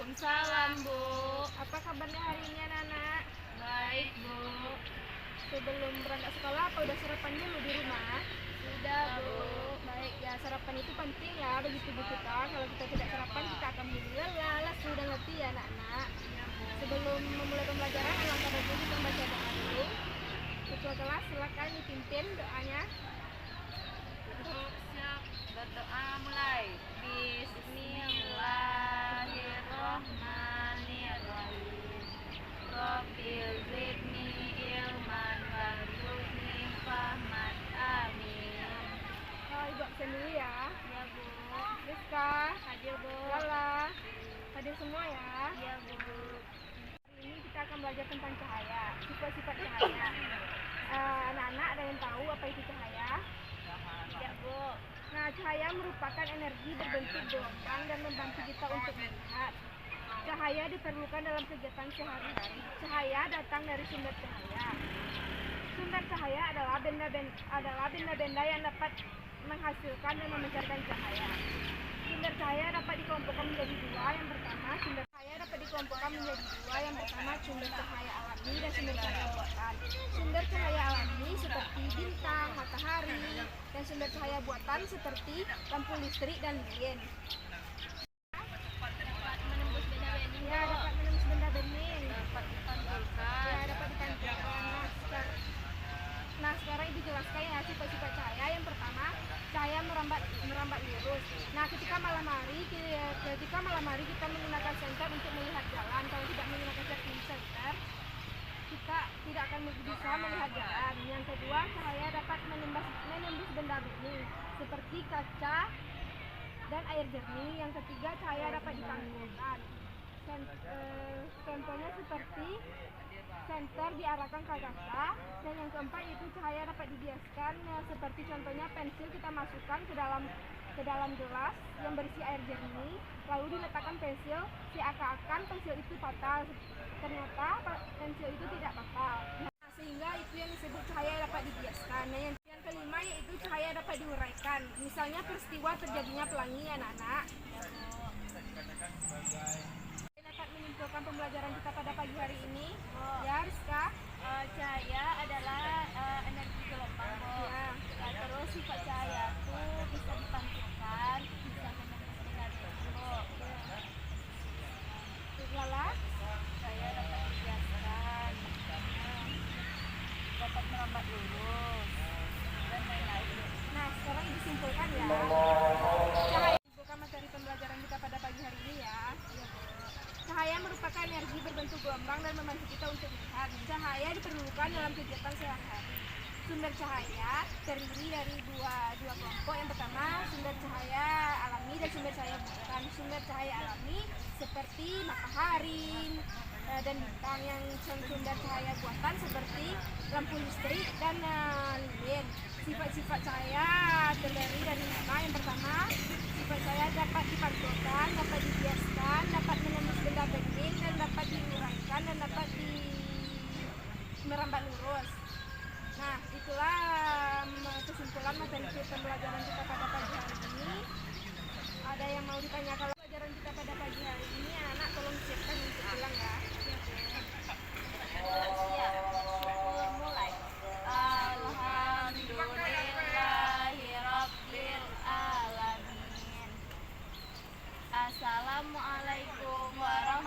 Waalaikumsalam, Bu. Apa kabarnya hari ini anak-anak? Baik, Bu. Sebelum berangkat sekolah apa udah sarapan dulu di rumah? Sudah, Bu. Baik ya, sarapan itu penting ya bagi tubuh kita. Kalau kita tidak sarapan kita akan menjadi lelah, lesu dan letih ya anak-anak. Ya, Bu. Sebelum memulai pembelajaran, alangkah baiknya kita membaca doa dulu. Ketua kelas silakan dipimpin doanya. Siap, berdoa mulai. Bismillahirrahmanirrahim. Rabbil zidni ilman warzuqni fahman. Amin. Ibu absen dulu ya. Ya, Bu. Rizka, Hadir, Bu. Lala, hadir semua ya. Ya, Bu. Hari ini kita akan belajar tentang cahaya, sifat-sifat cahaya. Anak-anak ada yang tahu apa itu cahaya? Ya, Bu. Nah, cahaya merupakan energi berbentuk gelombang dan membantu kita untuk melihat. Cahaya diperlukan dalam kegiatan sehari-hari. Cahaya datang dari sumber cahaya. Sumber cahaya adalah benda-benda yang dapat menghasilkan dan memancarkan cahaya. Sumber cahaya dapat dikelompokkan menjadi dua. Yang pertama, sumber cahaya dapat dikelompokkan menjadi dua. Yang pertama, sumber cahaya alami dan sumber cahaya buatan. Sumber cahaya alami seperti bintang, matahari, dan sumber cahaya buatan seperti lampu listrik dan lilin. Dapat menembus benda-bening, Ya, Bu. dapat menembus benda bening. Dapat dipantulkan. Ya, dapat dipantulkan. Nah, sekarang ibu jelaskan ya sifat-sifat cahaya. Yang pertama, cahaya merambat lurus. Nah, ketika malam hari kita menggunakan senter untuk melihat jalan. Kalau tidak menggunakan senter, kita tidak akan bisa melihat jalan. Yang kedua, cahaya dapat menembus benda bening seperti kaca dan air jernih. Yang ketiga, cahaya dapat dipantulkan. Contohnya seperti senter diarahkan ke kaca. Dan yang keempat itu cahaya dapat dibiaskan, seperti contohnya pensil kita masukkan ke dalam gelas yang berisi air jernih, lalu diletakkan pensil, seakan-akan pensil itu patah. Ternyata pensil itu tidak patah. Nah, sehingga itu yang disebut cahaya dapat dibiaskan. Nah, yang kelima yaitu cahaya dapat diuraikan. Misalnya peristiwa terjadinya pelangi anak-anak. Dapat menyimpulkan pembelajaran kita pada pagi hari ini. Ya, Rizka. Cahaya adalah energi gelombang, Bu. Ya. Terus sifat cahaya itu bisa dipantulkan, bisa menembus benda-bening, Bu. Lala. Cahaya dapat dibiaskan, dapat merambat lurus, dan lain-lain, Bu. Nah, sekarang disimpulkan ya. Cahaya membuka materi pembelajaran kita pada pagi hari ini ya. Cahaya merupakan energi berbentuk gelombang dan membantu kita untuk melihat. Cahaya diperlukan dalam kegiatan sehari-hari. Sumber cahaya terdiri dari dua kelompok. Yang pertama, sumber cahaya alami dan sumber cahaya buatan. Sumber cahaya alami seperti matahari dan bintang. Yang sumber cahaya buatan seperti lampu listrik dan lilin. Sifat-sifat cahaya terdiri dari 5. Yang pertama, sifat cahaya dapat dipantulkan, dapat dibiaskan, dapat menembus benda bening, dan dapat diuraikan, dan dapat merambat lurus. Nah, itulah kesimpulan materi pembelajaran kita pada pagi hari ini. Ada yang mau ditanyakan pelajaran kita pada pagi hari ini? Anak-anak tolong siapkan untuk pulang ya. Siap, syukur mulai. Alhamdulillahirabbil alamin. Assalamualaikum warahmatullahi